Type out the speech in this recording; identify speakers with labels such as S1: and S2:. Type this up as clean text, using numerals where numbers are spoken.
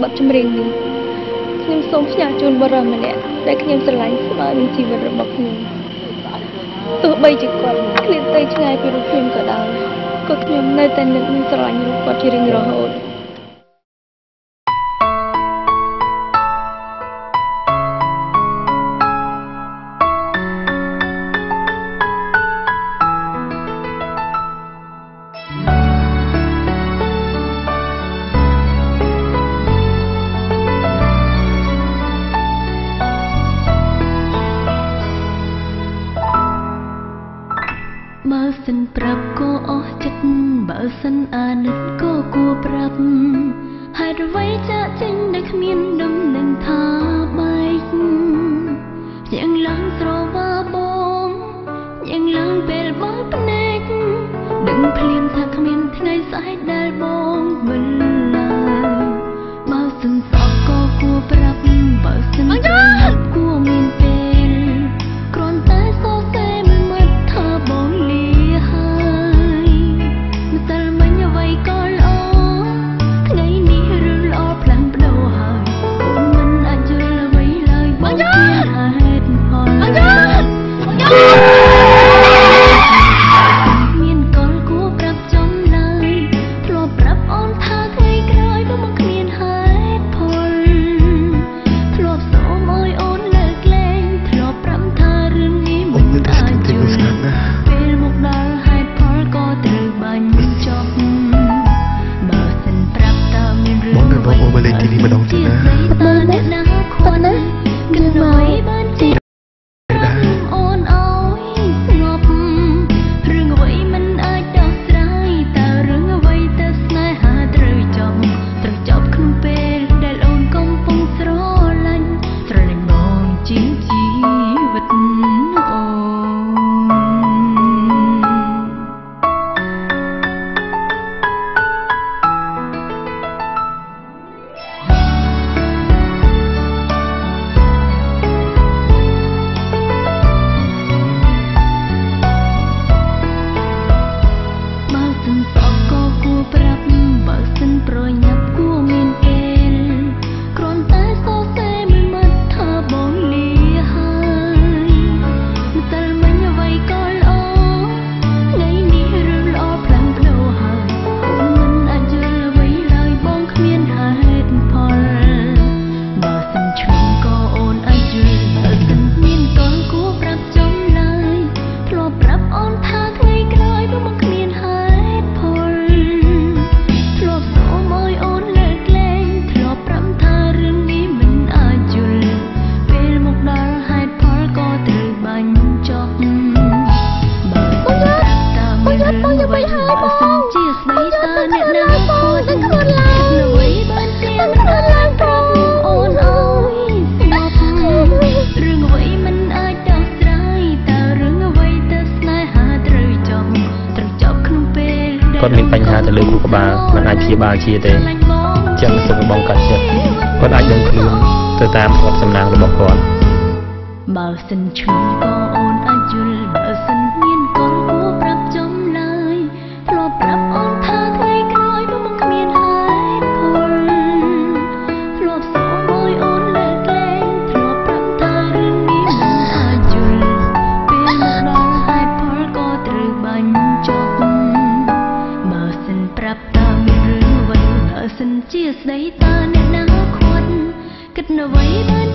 S1: บทจำเรียงนี้ខ្ញុំសូមផ្ញើជូនបរិមម្នាក់ដែលខ្ញុំស្រឡាញ់ស្មើនឹងជីវិតរបស់ខ្ញុំទោះបីជាគាត់ឃ្លាតទៅឆ្ងាយពីរូបខ្ញុំក៏ដោយក៏ខ្ញុំនៅតែនឹកនិងស្រឡាញ់រូបគាត់ជារៀងរហូតបើសិនប្រាប់ក៏អស់ចិត្តបើសិនអាណិតក៏គួរប្រាប់ហេតុអ្វីចាក់ចេញដែលគ្មានដំណឹងថាបែកយ៉ាងឡើងស្រវាបងយ៉ាងឡើងពេលបងភ្នែកដឹងភ្លាមថាគ្មានថ្ងៃស្អែកដែលបងមិនឡើយបើសិនសោកក៏គួរប្រាប់បើសិនប្រញាប់គួរមានពេលគ្រាន់តែសរសេរមួយមាត់ថាបងលាហើយមិនតែមិនអ្វីក៏ល្អថ្ងៃនេះរឿងល្អផ្លាំងប្ដូរហើយអូនមិនអាចយល់អ្វីឡើយបងមានហេតុផលមានកលគួរប្រាប់ចំឡើយធ្លាប់ប្រាប់អូនថាថ្ងៃក្រោយបងមកគ្មានហេតុផលធ្លាប់សូមឲ្យអូនលើកលែងធ្លាប់ប្រាប់ថារឿងនេះមិនអាចយល់ពេលមកដល់ហេតុផលក៏ត្រូវបាញ់ចប់បើសិនប្រាប់តើមានរឿងបងមកមកលេងទីនេះម្ដងទៀតណាមើលអ្នកណាខួនណាគិតមកបានទីអូនអើយស្ងប់រឿងអ្វីមិនអាចដោះស្រាយតើរឿងអ្វីទៅស្នេហាត្រូវចប់ក្នុងពេលដែលអូនកំពុងស្រឡាញ់បងជាងជីវិតអូនបើសិនសោកក៏គួរប្រាប់បើសិនប្រញាប់គួរមានពេលគ្រាន់តែសរសេរមួយមាត់ថាបងលាហើយមិនតែមិនអ្វីក៏ល្អថ្ងៃនេះរឿងល្អផ្លាំងប្ដូរហើយអូនមិនអាចយល់អ្វីឡើយបងគ្មានហេតុផលបើសិនឆ្លងក៏អូនអាចយល់បើសិនមានកលគួរប្រាប់ចំឡើយធ្លាប់ប្រាប់អូនថាថ្ងៃក្រោយបងមកគ្មានហេតុផលធ្លាប់សូមឲ្យអូនលើកលែងធ្លាប់ប្រាប់ថារឿងនេះមិនអាចយល់ពេលមកដល់ហេតុផលក៏ត្រូវបាញ់ចប់បើសិនប្រាប់តើមានរឿងអ្វីបើសិនជាស្ដីតើអ្នកណាខួតនឹងខ្លួនឡើយអ្វីបានជាមិនអាចប្រាប់អូនអើយស្ងប់រឿងអ្វីមិនអាចដោះស្រាយតើរឿងអ្វីទៅស្នេហាត្រូវចប់ក្នុងពេលគាត់មានបញ្ហាទៅលើខួរក្បាលមិនអាចព្យាបាលជាទេចឹងសូមបងកាត់ចិត្តគាត់អាចដឹងខ្លួនទៅតាមស្បសំណាងរបស់គាត់បើសិនឆ្លងក៏អូនអាចយល់បើសិនមានកលគួរប្រាប់ចំឡើយធ្លាប់ប្រាប់អូនថាថ្ងៃក្រោយបងមកគ្មានហេតុផលធ្លាប់សូមឲ្យអូនលើកលែងធ្លាប់ប្រាប់ថារឿងនេះមិនអាចយល់ពេលមកដល់ហេតុផលក៏ត្រូវបាញ់ចប់បើសិនប្រាប់តើមានរឿងអ្វីបើសិនជាស្ដីតើអ្នកណាខួតគិតអ្វីបាន